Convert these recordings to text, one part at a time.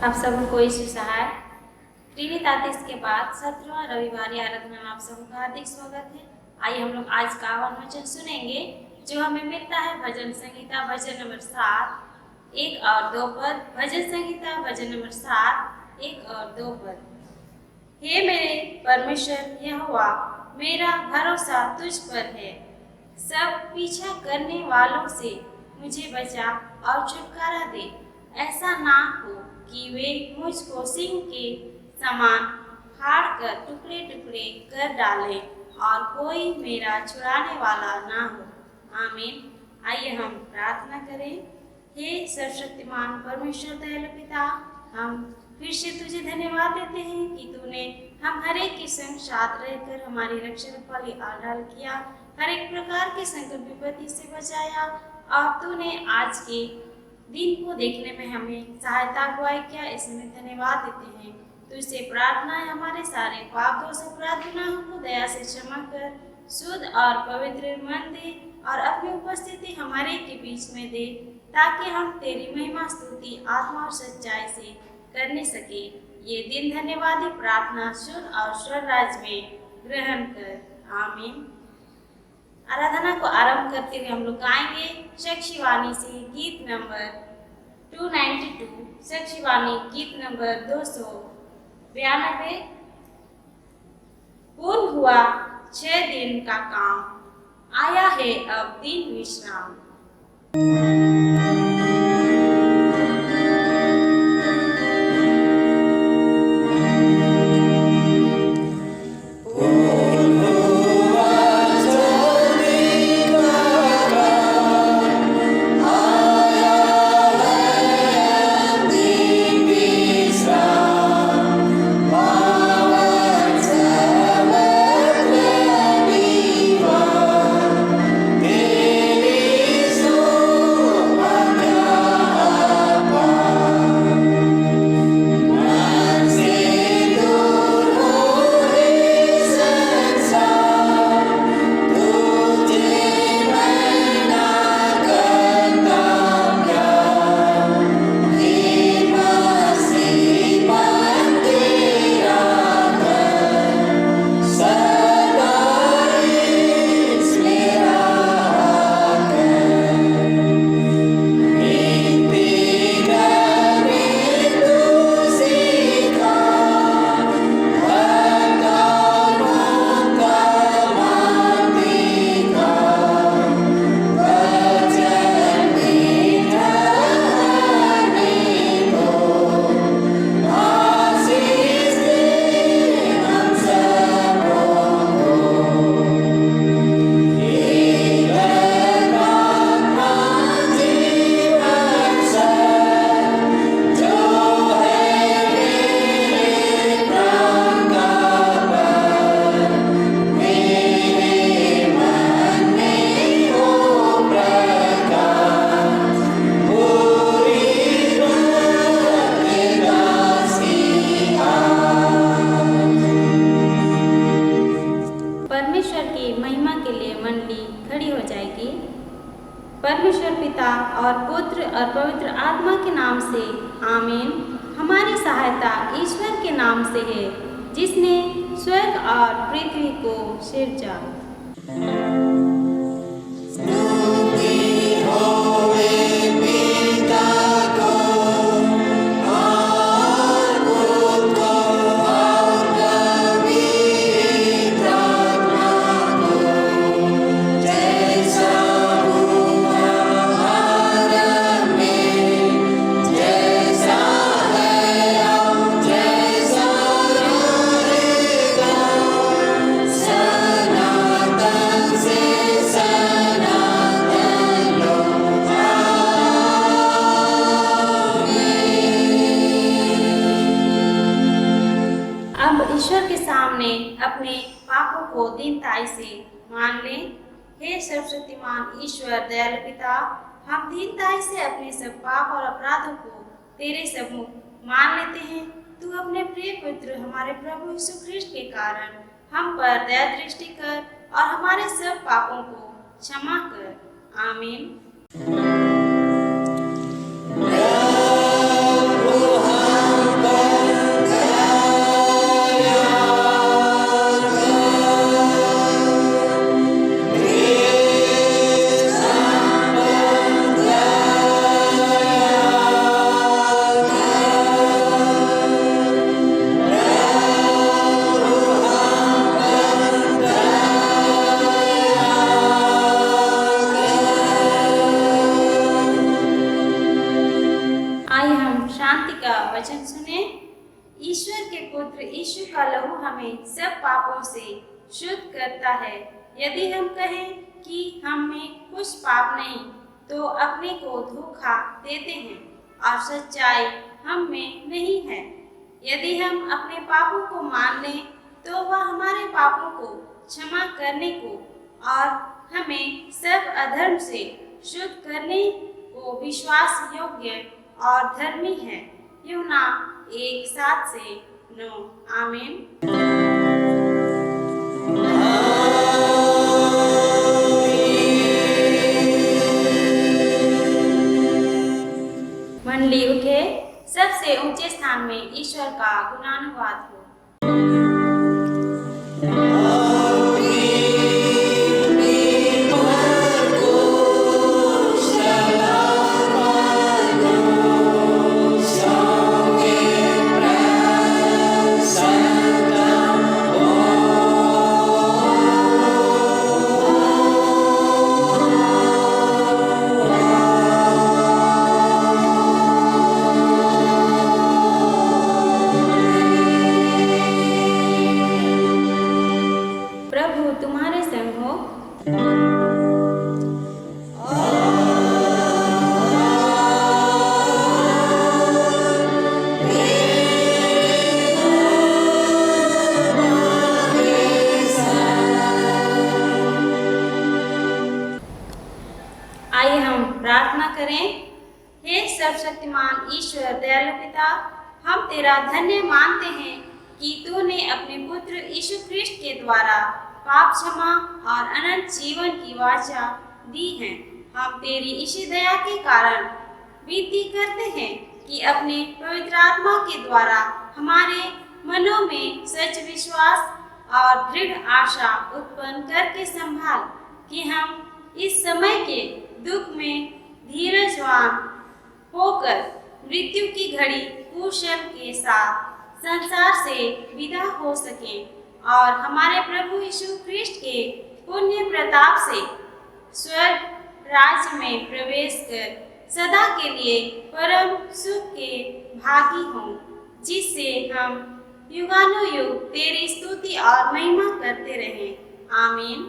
आप सबको यीशु सहाय त्रिनितातीस के बाद 17वां रविवार आराधना में आप सबका हार्दिक स्वागत है। आइए हम लोग आज का आह्वान वचन सुनेंगे जो हमें मिलता है भजन संहिता भजन नंबर 7 1 और 2 पद। भजन संहिता भजन नंबर 7 1 और 2 पद। हे मेरे परमेश्वर यहोवा, मेरा भरोसा तुझ पर है। सब पीछा करने वालों से मुझे बचा और छुटकारा दे। ऐसा ना हो कि वे मुझको सिंह के समान फाड़ कर टुकड़े टुकड़े कर डालें और कोई मेरा छुड़ाने वाला ना हो। आमीन। आइए हम प्रार्थना करें। हे सर्वशक्तिमान परमेश्वर दयालु पिता, हम फिर से तुझे धन्यवाद देते हैं कि तूने हम हर एक के संग साथ रहकर हमारी रक्षा रखवाली आढ़ाल किया, हर एक प्रकार के संकट विपत्ति से बचाया और तूने आज के दिन को देखने में हमें सहायता हुआ क्या, इसमें धन्यवाद देते हैं। तुझसे प्रार्थना है हमारे सारे पाप दोष अपराध गुनाहों को दया से क्षमा कर, शुद्ध और पवित्र मन दे और अपनी उपस्थिति हमारे के बीच में दे, ताकि हम तेरी महिमा स्तुति आत्मा और सच्चाई से करने सके। ये दिन धन्यवादी प्रार्थना शुद्ध और स्वर्गराज में ग्रहण कर। आमीन। आराधना को आरंभ करते हुए हम लोग गाएंगे साक्षीवाणी से गीत नंबर 292, साक्षीवाणी गीत नंबर 292। पूर्ण हुआ 6 दिन का काम, आया है अब दिन विश्राम। परमेश्वर पिता और पुत्र और पवित्र आत्मा के नाम से आमीन। हमारी सहायता ईश्वर के नाम से है, जिसने स्वर्ग और पृथ्वी को सिरजा। ईश्वर के सामने अपने पापों को दीनताई से मान लें। हे सर्वशक्तिमान ईश्वर दयालु पिता, हम दीनताई से अपने सब पाप और अपराधों को तेरे सम्मुख मान लेते हैं। तू अपने प्रिय पुत्र हमारे प्रभु यीशु ख्रिस्ट के कारण हम पर दया दृष्टि कर और हमारे सब पापों को क्षमा कर। आमीन। का वचन सुने। ईश्वर के पुत्र यीशु का लहू हमें सब पापों से शुद्ध करता है। यदि हम कहें कि हम में कुछ पाप नहीं, तो अपने को धोखा देते हैं और सच्चाई हम में नहीं है। यदि हम अपने पापों को मान लें, तो वह हमारे पापों को क्षमा करने को और हमें सब अधर्म से शुद्ध करने को विश्वास योग्य और धर्मी है। यूहन्ना 1:7-9। आमीन। मंडली उठे, सबसे ऊंचे स्थान में ईश्वर का गुणानुवाद हो। तुम्हारे संग हो। आइए हम प्रार्थना करें। हे सर्वशक्तिमान ईश्वर दयालु पिता, हम तेरा धन्य मानते हैं कि तूने अपने पुत्र यीशु ख्रिस्ट के द्वारा पाप क्षमा और अनंत जीवन की वाचा दी है। हम तेरी इसी दया के कारण विनती करते हैं कि अपने पवित्र आत्मा के द्वारा हमारे मनों में सच विश्वास और दृढ़ आशा उत्पन्न करके संभाल कि हम इस समय के दुख में धीरजवान होकर मृत्यु की घड़ी कुशल के साथ संसार से विदा हो सकें और हमारे प्रभु यीशु ख्रिस्ट के पुण्य प्रताप से स्वर्ग राज्य में प्रवेश कर सदा के लिए परम सुख के भागी हों, जिससे हम युगानुयुग तेरी स्तुति और महिमा करते रहें। आमीन।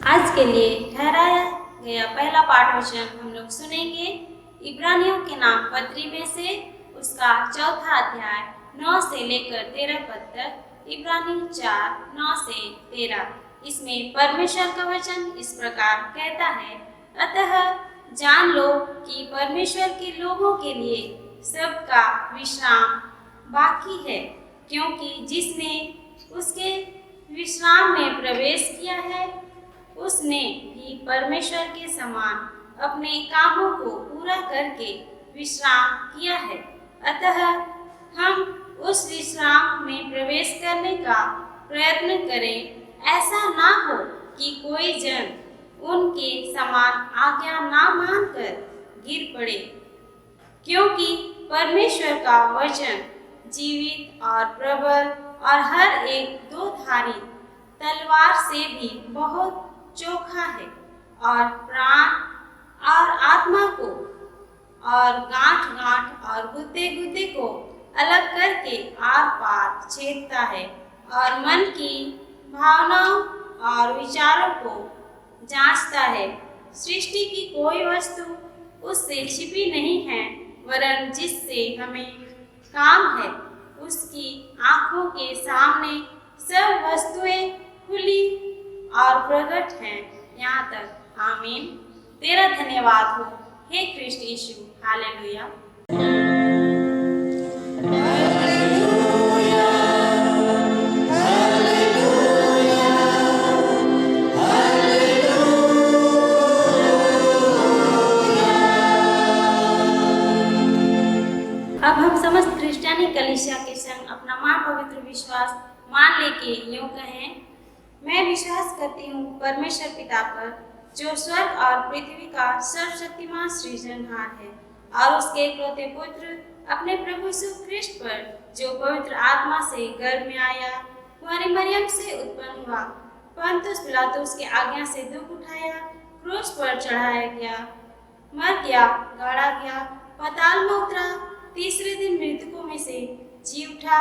आज के लिए ठहराया गया पहला पाठ वचन हम लोग सुनेंगे इब्रानियों के नाम पत्री में से उसका 4था अध्याय 9 से लेकर 13 पद तक। इब्रानी 4:9 से 13। इसमें परमेश्वर का वचन इस प्रकार कहता है, अतः जान लो कि परमेश्वर के लोगों के लिए सबका विश्राम बाकी है, क्योंकि जिसने उसके विश्राम में प्रवेश किया है उसने भी परमेश्वर के समान अपने कामों को पूरा करके विश्राम किया है। अतः हम उस विश्राम में प्रवेश करने का प्रयत्न करें। ऐसा ना हो कि कोई जन उनके समान आज्ञा ना मानकर गिर पड़े, क्योंकि परमेश्वर का वचन जीवित और प्रबल और हर एक दो धारी तलवार से भी बहुत चोखा है और प्राण और आत्मा को और गांठ और गुद्दे को अलग करके आर पार छेदता है और मन की भावनाओं और विचारों को जांचता है। सृष्टि की कोई वस्तु उससे छिपी नहीं है, वरन जिससे हमें काम है उसकी आंखों के सामने सब वस्तुएं खुली और प्रकट हैं यहाँ तक। आमीन। तेरा धन्यवाद हो हे ख्रिस्ट यीशु। हालेलुया। अब हम समस्त क्रिश्चियनी कलीसिया के संग अपना महापवित्र विश्वास मान लेके यूं कहें, मैं विश्वास करती हूँ परमेश्वर पिता पर, जो स्वर्ग और पृथ्वी का सर्वशक्तिमान सृजनहार है, और उसके इकलौते पुत्र अपने प्रभु यीशु ख्रिस्ट पर, जो पवित्र आत्मा से गर्भ में आया, कुंवारी मरियम से उत्पन्न हुआ, पंतुस पिलातुस के आज्ञा से दुख उठाया, क्रूस पर चढ़ाया गया, मर गया, गाड़ा गया, पाताल में उतरा, तीसरे दिन मृतकों में से जी उठा,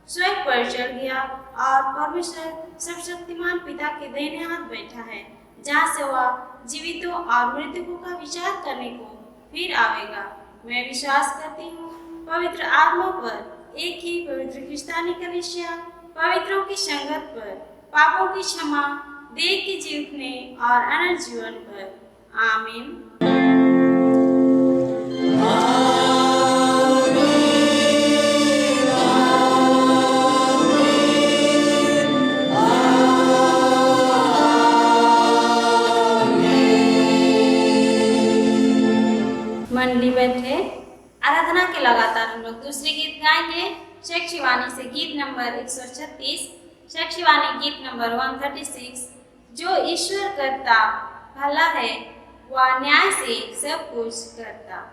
स्वर्ग पर चढ़ गया और परमेश्वर सर्वशक्तिमान पिता के दाहिने हाथ बैठा है, जहाँ से वह जीवितों और मृतकों का विचार करने को फिर आवेगा। मैं विश्वास करती हूँ पवित्र आत्मा पर, एक ही पवित्र क्रिस्तानी कलीसिया, पवित्रों की संगत पर, पापों की क्षमा, देह के जीवने और अनंत जीवन पर। आमीन। मंडली बैठे। आराधना के लगातार हम लोग दूसरे गीत गाएंगे। साक्षीवाणी से गीत नंबर 136, साक्षीवाणी गीत नंबर 136। जो ईश्वर करता भला है, वह न्याय से सब कुछ करता।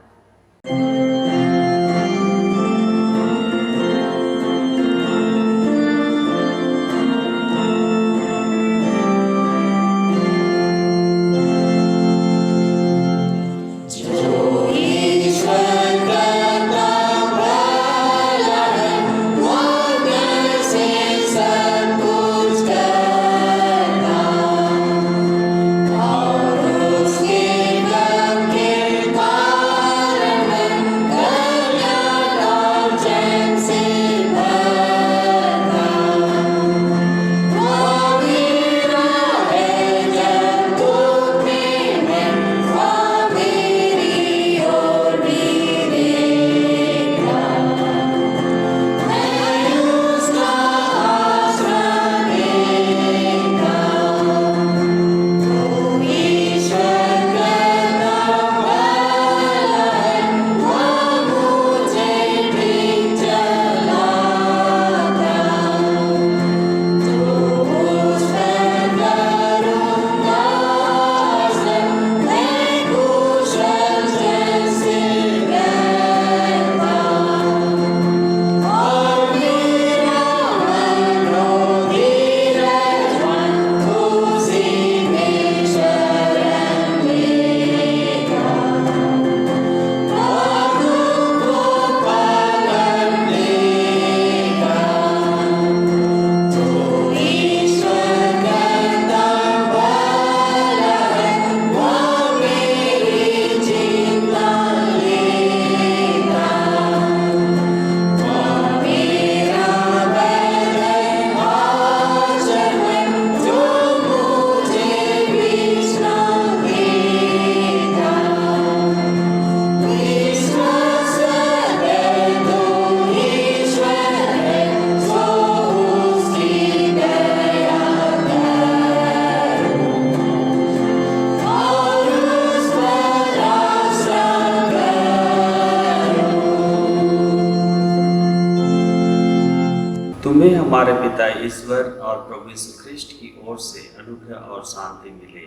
तुम्हें हमारे पिता ईश्वर और प्रभु यीशु ख्रिस्ट की ओर से अनुग्रह और शांति मिले।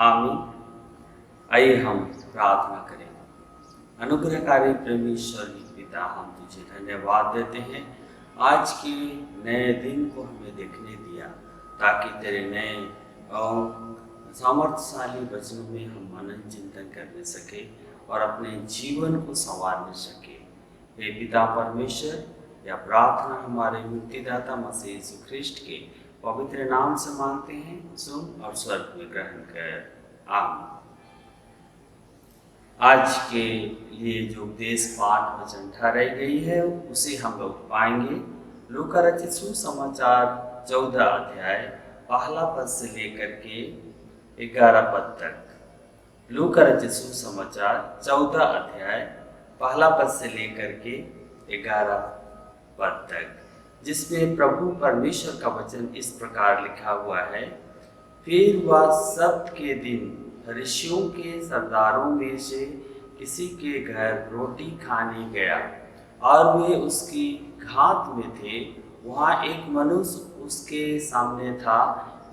आमीन। आइए हम प्रार्थना करें। अनुग्रहकारी प्रेमी ईश्वरीय पिता, हम तुझे धन्यवाद देते हैं आज के नए दिन को हमें देखने दिया, ताकि तेरे नए और सामर्थ्यशाली वचनों में हम मनन चिंतन करने सके और अपने जीवन को संवारने सके। हे पिता परमेश्वर, यह प्रार्थना हमारे मुक्तिदाता मसीह यीशु ख्रिस्ट के पवित्र नाम से मांगते हैं, सुन और स्वर्ग में ग्रहण कर। आमीन। आज के लिए जो उपदेश पाठ वचन ठहराई गई है उसे हम लोग पाएंगे। लूका रचित सुसमाचार 14 अध्याय पहला पद से लेकर के 11 पद तक। लूका रचित सुसमाचार 14 अध्याय पहला पद से लेकर के 11 पद तक, जिसमें प्रभु परमेश्वर का वचन इस प्रकार लिखा हुआ है। फिर वह सब्त के दिन फरीसियों के सरदारों में से किसी के घर रोटी खाने गया और वे उसकी घात में थे। वहाँ एक मनुष्य उसके सामने था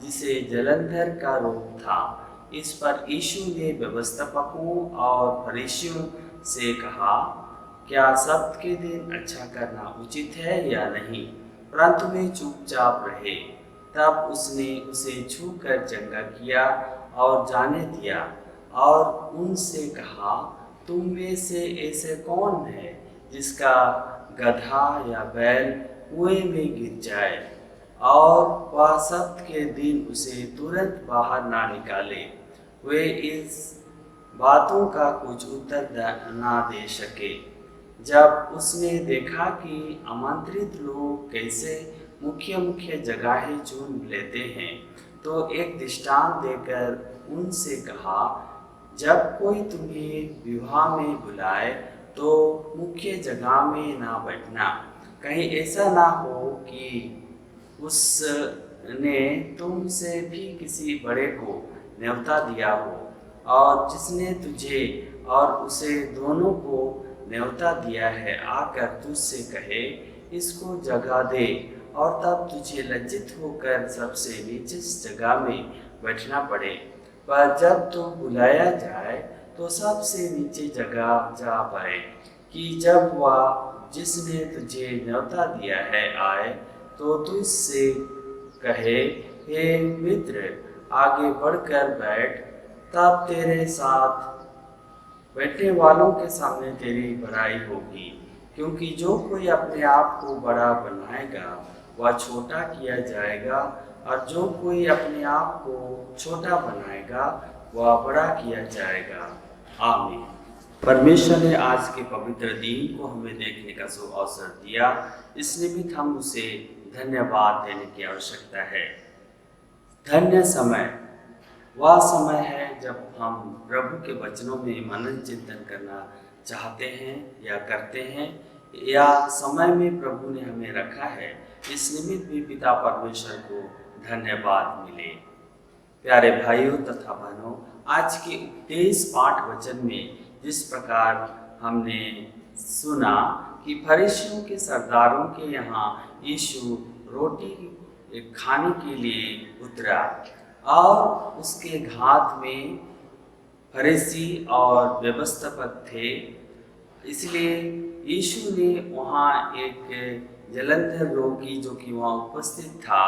जिसे जलंधर का रोग था। इस पर यीशु ने व्यवस्थापकों और फरीसियों से कहा, क्या सब्त के दिन अच्छा करना उचित है या नहीं? परंतु वे चुपचाप रहे। तब उसने उसे छूकर चंगा किया और जाने दिया और उनसे कहा, तुम में से ऐसे कौन है जिसका गधा या बैल कुएं में गिर जाए और वह सब्त के दिन उसे तुरंत बाहर ना निकाले? वे इस बातों का कुछ उत्तर ना दे सके। जब उसने देखा कि आमंत्रित लोग कैसे मुख्य मुख्य जगहें चुन लेते हैं, तो एक दृष्टांत देकर उनसे कहा, जब कोई तुम्हें विवाह में बुलाए तो मुख्य जगह में ना बैठना। कहीं ऐसा ना हो कि उसने तुमसे भी किसी बड़े को न्योता दिया हो और जिसने तुझे और उसे दोनों को न्योता दिया है आकर तुझसे कहे, इसको जगह दे, और तब तुझे लज्जित होकर सबसे नीचे जगह में बैठना पड़े। पर जब तो बुलाया जाए तो सबसे नीचे जगह जा पाए, कि जब वह जिसने तुझे न्योता दिया है आए तो तुझसे कहे, हे मित्र, आगे बढ़कर बैठ। तब तेरे साथ बैठने वालों के सामने तेरी बड़ाई होगी, क्योंकि जो कोई अपने आप को बड़ा बनाएगा वह छोटा किया जाएगा, और जो कोई अपने आप को छोटा बनाएगा वह बड़ा किया जाएगा। आमीन। परमेश्वर ने आज के पवित्र दिन को हमें देखने का अवसर दिया। इस निमित्त हम उसे धन्यवाद देने की आवश्यकता है। धन्य समय वह समय है जब हम प्रभु के वचनों में मनन चिंतन करना चाहते हैं या करते हैं, या समय में प्रभु ने हमें रखा है। इस निमित्त भी पिता परमेश्वर को धन्यवाद मिले। प्यारे भाइयों तथा बहनों, आज के उपदेश पाठ वचन में जिस प्रकार हमने सुना कि फरीसियों के सरदारों के यहाँ यीशु रोटी खाने के लिए उतरा और उसके घात में फरीसी और व्यवस्थापक थे। इसलिए यीशु ने वहाँ एक जलंधर रोगी जो कि वहाँ उपस्थित था,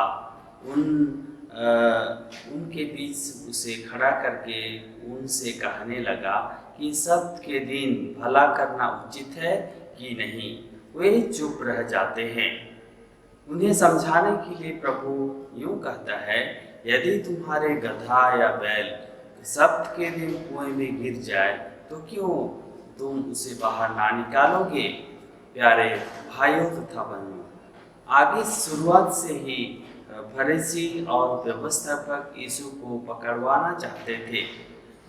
उनके बीच उसे खड़ा करके उनसे कहने लगा कि सब्त के दिन भला करना उचित है कि नहीं। वे चुप रह जाते हैं। उन्हें समझाने के लिए प्रभु यूँ कहता है, यदि तुम्हारे गधा या बैल सब्त के दिन कुएं में गिर जाए तो क्यों तुम उसे बाहर ना निकालोगे? प्यारे भाइयों तथा बहनों, आगे शुरुआत से ही फरीसी और व्यवस्थापक यीशु को पकड़वाना चाहते थे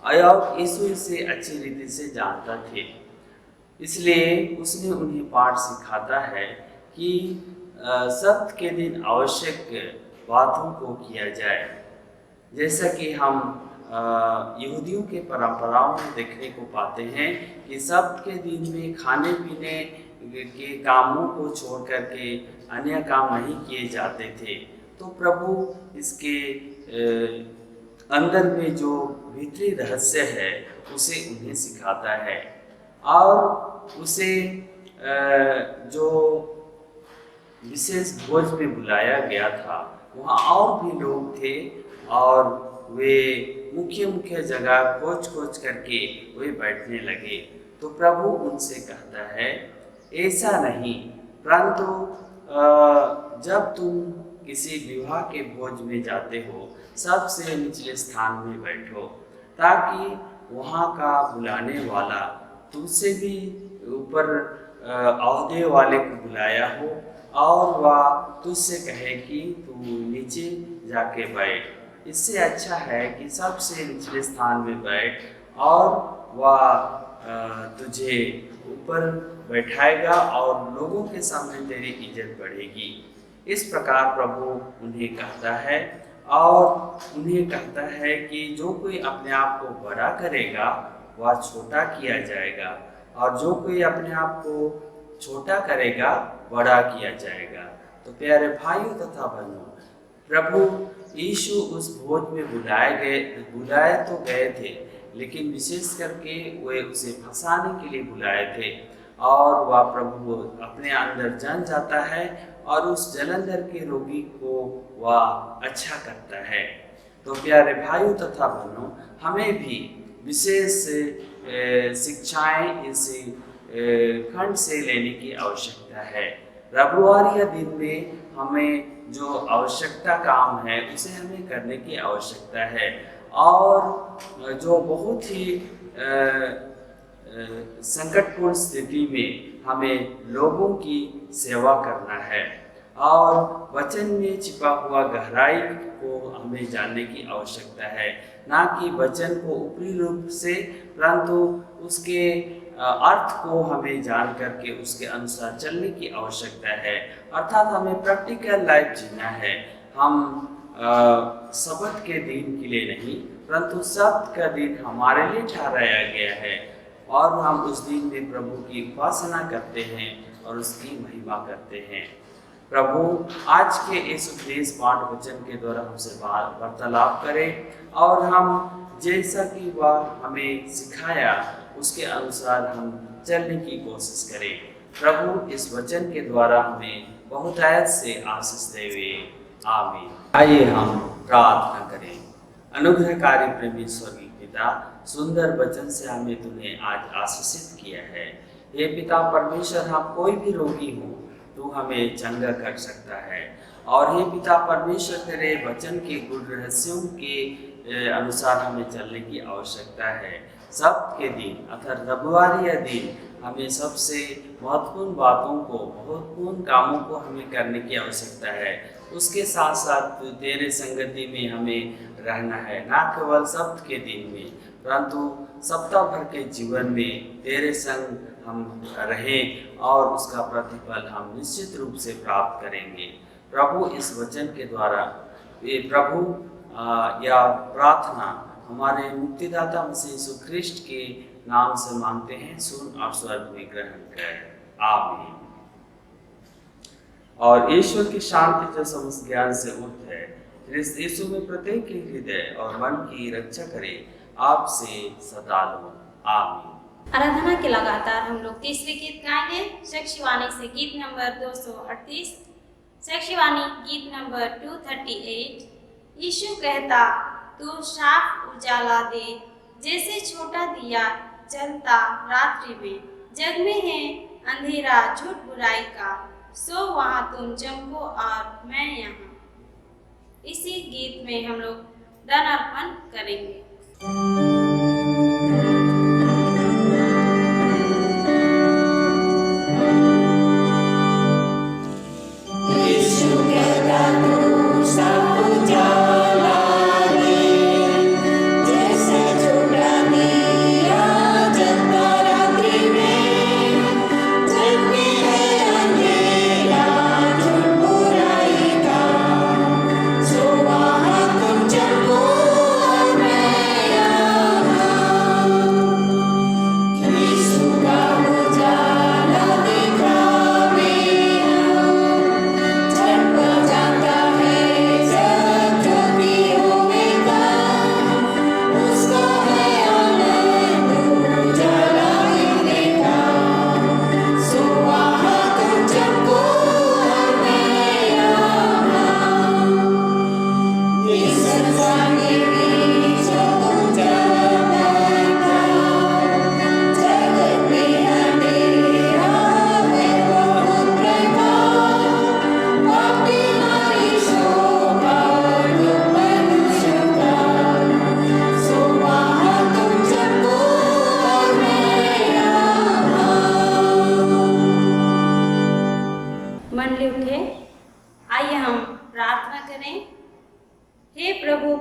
और यीशु इसे अच्छी रीति से जानता थे। इसलिए उसने उन्हें पाठ सिखाता है कि सब्त के दिन आवश्यक बातों को किया जाए। जैसा कि हम यहूदियों के परंपराओं में देखने को पाते हैं कि सब्त के दिन में खाने पीने के कामों को छोड़ करके अन्य काम नहीं किए जाते थे। तो प्रभु इसके अंदर में जो भीतरी रहस्य है उसे उन्हें सिखाता है, और उसे जो विशेष भोज में बुलाया गया था वहाँ और भी लोग थे और वे मुख्य मुख्य जगह खोज खोज करके वे बैठने लगे। तो प्रभु उनसे कहता है, ऐसा नहीं, परंतु जब तुम किसी विवाह के भोज में जाते हो सबसे निचले स्थान में बैठो, ताकि वहाँ का बुलाने वाला तुझसे भी ऊपर ओहदे वाले को बुलाया हो और वह तुझसे कहे कि तू नीचे जाके बैठ। इससे अच्छा है कि सबसे निचले स्थान में बैठ और वह तुझे ऊपर बैठाएगा और लोगों के सामने तेरी इज्जत बढ़ेगी। इस प्रकार प्रभु उन्हें कहता है और उन्हें कहता है कि जो कोई अपने आप को बड़ा करेगा वह छोटा किया जाएगा, और जो कोई अपने आप को छोटा करेगा बड़ा किया जाएगा। तो प्यारे भाइयों तथा बहनों, प्रभु यीशु उस भोज में बुलाए तो गए थे, लेकिन विशेष करके वे उसे फंसाने के लिए बुलाए थे। और वह प्रभु अपने अंदर जान जाता है और उस जलंधर के रोगी को वह अच्छा करता है। तो प्यारे भाइयों तथा बहनों, हमें भी विशेष शिक्षाएं इस खंड से लेने की आवश्यकता है। रविवार या दिन में हमें जो आवश्यकता काम है उसे हमें करने की आवश्यकता है। और जो बहुत ही संकटपूर्ण स्थिति में हमें लोगों की सेवा करना है और वचन में छिपा हुआ गहराई को हमें जानने की आवश्यकता है, ना कि वचन को ऊपरी रूप से, परंतु उसके अर्थ को हमें जान करके उसके अनुसार चलने की आवश्यकता है। अर्थात हमें प्रैक्टिकल लाइफ जीना है। हम सबत के दिन के लिए नहीं, परंतु सब्त का दिन हमारे लिए ठहराया गया है और हम उस दिन में प्रभु की उपासना करते हैं और उसकी महिमा करते हैं। प्रभु आज के इस उपदेश पाठ वचन के द्वारा हमसे वार्तालाप करें और हम जैसा कि वह हमें सिखाया उसके अनुसार हम चलने की कोशिश करें। प्रभु इस वचन के द्वारा हमें बहुतायत से आशीष देवे। आमीन। आइए हम प्रार्थना करें। अनुग्रहकारी प्रेमी स्वर्गीय पिता, सुंदर वचन से हमें तूने आज आशीषित किया है। हे पिता परमेश्वर, हम कोई भी रोगी हो तू हमें चंगा कर सकता है। और हे पिता परमेश्वर, तेरे वचन के गुण रहस्यों के अनुसार हमें चलने की आवश्यकता है। सब्त के दिन अर्थात रविवार या दिन हमें सबसे महत्वपूर्ण बातों को, महत्वपूर्ण कामों को हमें करने की आवश्यकता है। उसके साथ साथ तेरे संगति में हमें रहना है, ना केवल सब्त के दिन में, परंतु सप्ताह भर के जीवन में तेरे संग हम रहें और उसका प्रतिफल हम निश्चित रूप से प्राप्त करेंगे। प्रभु इस वचन के द्वारा प्रभु या प्रार्थना हमारे मुक्तिदाता मसीह यीशु ख्रिस्ट के नाम से मांगते हैं। सुन और स्वर्ग में ग्रहण कर। आमीन। और ईश्वर की शांति जो समस्त ज्ञान से ऊर्ध्व है, ख्रिस्त यीशु में प्रत्येक के हृदय और मन की रक्षा करे आपसे सदा लो। आमीन। आराधना के लगातार हम लोग तीसरे गीत गाएंगे। साक्षीवाणी से गीत नंबर 238, साक्षीवाणी गीत नंबर 238। यीशु कहता तू साफ उजाला दे, जैसे छोटा दिया जलता रात्रि में। जग में है अंधेरा झूठ बुराई का, सो वहाँ तुम चमको और मैं यहाँ। इसी गीत में हम लोग दान अर्पण करेंगे।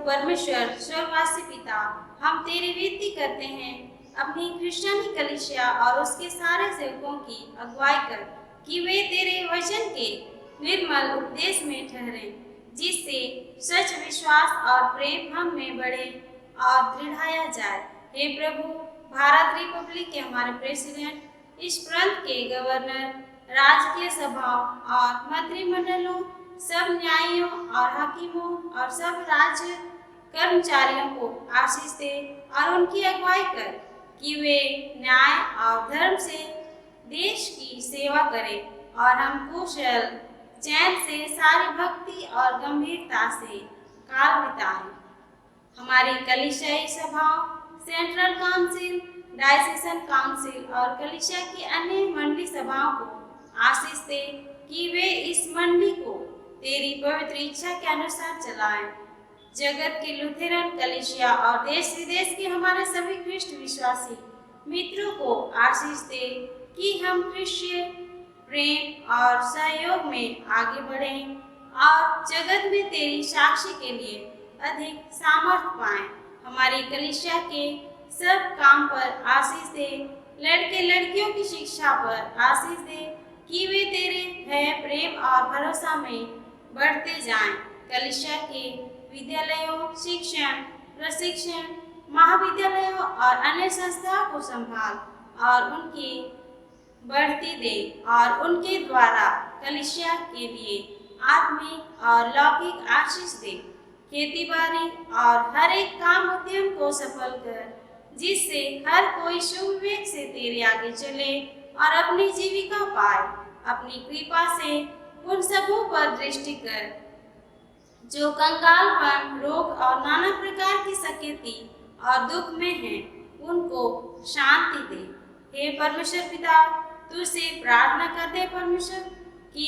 परमेश्वर स्वर्गवासी पिता, हम तेरी विनती करते हैं अपनी क्रिश्चियनी कलीसिया और उसके सारे सेवकों की अगुवाई कर कि वे तेरे वचन के निर्मल उपदेश में ठहरें, जिससे सच, विश्वास और प्रेम हम में बढ़े और दृढ़ाया जाए। हे प्रभु, भारत रिपब्लिक के हमारे प्रेसिडेंट, इस प्रांत के गवर्नर, राजकीय सभा और मंत्रिमंडलों, सब न्यायियों और हाकिमों और सब राज्य कर्मचारियों को आशीष दे और उनकी अगुवाई कर कि वे न्याय और धर्म से देश की सेवा करें और हम कुशल चैन से सारी भक्ति और गंभीरता से काल बिताएं। हमारी कलीसियाई सभाओं, सेंट्रल काउंसिल, डायसेशन काउंसिल और कलीसिया की अन्य मंडली सभाओं को आशीष दे कि वे इस मंडली को तेरी पवित्र इच्छा के अनुसार चलाएं। जगत के लुथेरन कलीसिया और देश विदेश के हमारे सभी ख्रिस्ट विश्वासी मित्रों को आशीष दे कि हम क्रिश्चिय प्रेम और सहयोग में आगे बढ़ें और जगत में तेरी साक्षी के लिए अधिक सामर्थ्य पाएं। हमारी कलीसिया के सब काम पर आशीष दे, लड़के लड़कियों की शिक्षा पर आशीष दे कि वे तेरे भय, प्रेम और भरोसा में बढ़ते जाएं। कलीसिया के विद्यालयों, शिक्षण, प्रशिक्षण, महाविद्यालयों और अन्य संस्थाओं को संभाल और उनकी बढ़ती दे और उनके द्वारा कलीसिया के लिए आत्मिक और लौकिक आशीष दे। खेती बाड़ी और हर एक काम उद्यम को सफल कर, जिससे हर कोई सुविवेक से तेरे आगे चले और अपनी जीविका पाए। अपनी कृपा से उन सबों पर दृष्टि कर जो कंगालपन, रोग और नाना प्रकार की सकेती और दुख में हैं, उनको शांति दे। हे परमेश्वर पिता, तुझसे प्रार्थना करते हैं परमेश्वर कि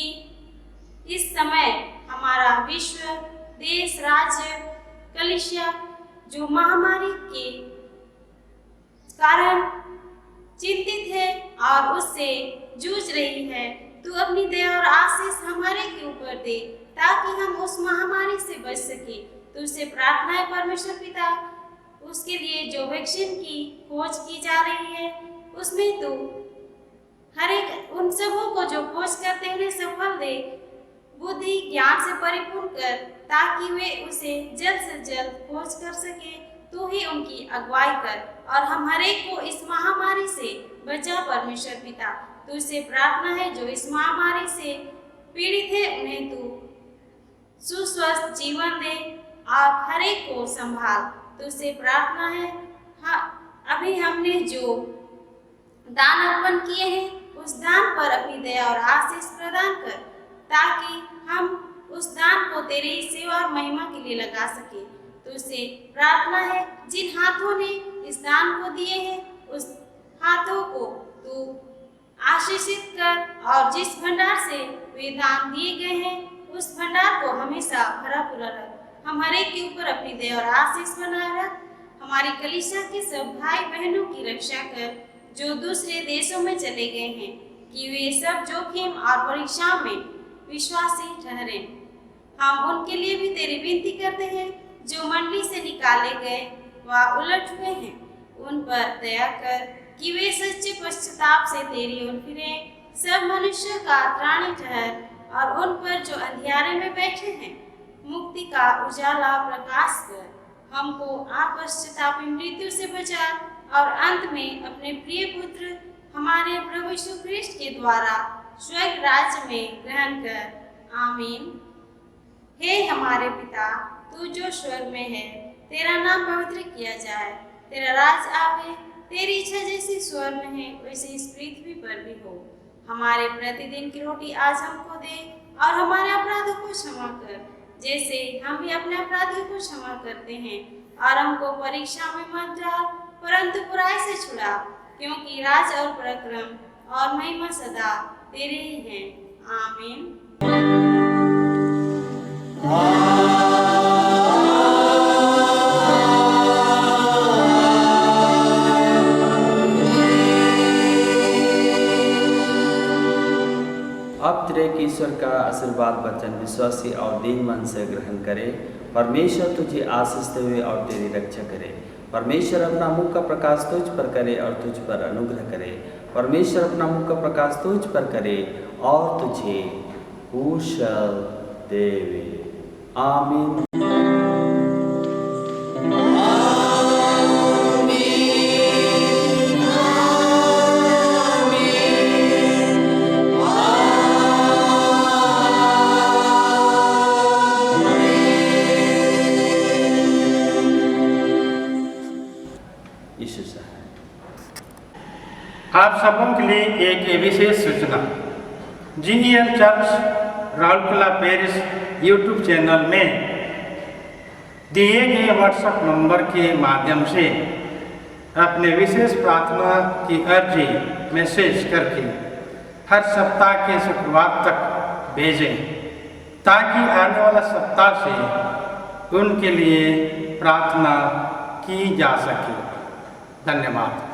इस समय हमारा विश्व, देश, राज्य, कलीसिया जो महामारी के कारण चिंतित है और उससे जूझ रही है, तू अपनी दया और आशीष हमारे के ऊपर दे ताकि हम उस महामारी से बच सके। तुझसे प्रार्थना है परमेश्वर पिता, उसके लिए जो वैक्सीन की खोज की जा रही है, उसमें तू हर एक उन सबों को जो खोज करते उन्हें सफल दे, बुद्धि ज्ञान से परिपूर्ण कर ताकि वे उसे जल्द से जल्द खोज कर सके। तू ही उनकी अगुवाई कर और हम हर एक को इस महामारी से बचा परमेश्वर पिता। तुझसे प्रार्थना है जो इस महामारी से पीड़ित है, उन्हें तू सुस्वस्थ जीवन दे और हर एक को संभाल। तुझसे प्रार्थना है, हाँ, अभी हमने जो दान अर्पण किए हैं उस दान पर अपनी दया और आशीष प्रदान कर ताकि हम उस दान को तेरी सेवा और महिमा के लिए लगा सके। तुझसे प्रार्थना है जिन हाथों ने इस दान को दिए हैं उस हाथों को तू आशीषित कर और जिस भंडार से वे दान दिए गए हैं उस भंडार को हमेशा भरा पूरा रख। हम हर एक के ऊपर अपनी दया और आशीष बनाए रख। हमारी कलीसिया के सब भाई बहनों की रक्षा कर जो दूसरे देशों में चले गए हैं, कि वे सब जोखिम और परीक्षाओं में विश्वासी ठहरे। हम उनके लिए भी तेरी विनती करते हैं जो मंडली से निकाले गए व उलट हुए हैं, उन पर दया कर कि वे सच्चे पश्चाताप से तेरी ओर फिरें। सब मनुष्यों का त्राणी ठहर और उन पर जो अंधियारे में बैठे हैं मुक्ति का उजाला प्रकाश कर। हमको अपश्चातापी मृत्यु से बचा और अंत में अपने प्रिय पुत्र हमारे प्रभु यीशु ख्रिस्ट के द्वारा स्वर्ग राज्य में ग्रहण कर। आमीन। हे हमारे पिता, तू जो स्वर्ग में है, तेरा नाम पवित्र किया जाए, तेरा राज आवे, तेरी इच्छा जैसी स्वर्ग में है वैसे इस पृथ्वी पर भी हो। हमारे प्रतिदिन की रोटी आज हमको दे और हमारे अपराधों को क्षमा कर जैसे हम भी अपने अपराधियों को क्षमा करते हैं, और हमको परीक्षा में मत डाल परंतु बुराई से छुड़ा, क्योंकि राज और पराक्रम और महिमा सदा तेरे ही हैं। आमीन। अब त्रिएक ईश्वर का आशीर्वाद वचन विश्वासी और दीन मन से ग्रहण करे। परमेश्वर तुझे आशीष देवे और तेरी रक्षा करे। परमेश्वर अपना मुख का प्रकाश तुझ पर करे और तुझ पर अनुग्रह करे। परमेश्वर अपना मुख का प्रकाश तुझ पर करे और तुझे कुशल देवे। आमीन। आप सबों के लिए एक विशेष सूचना। GEL church Rourkela Paris YouTube channel में दिए गए व्हाट्सएप नंबर के माध्यम से अपने विशेष प्रार्थना की अर्जी मैसेज करके हर सप्ताह के शुक्रवार तक भेजें, ताकि आने वाला सप्ताह से उनके लिए प्रार्थना की जा सके। धन्यवाद।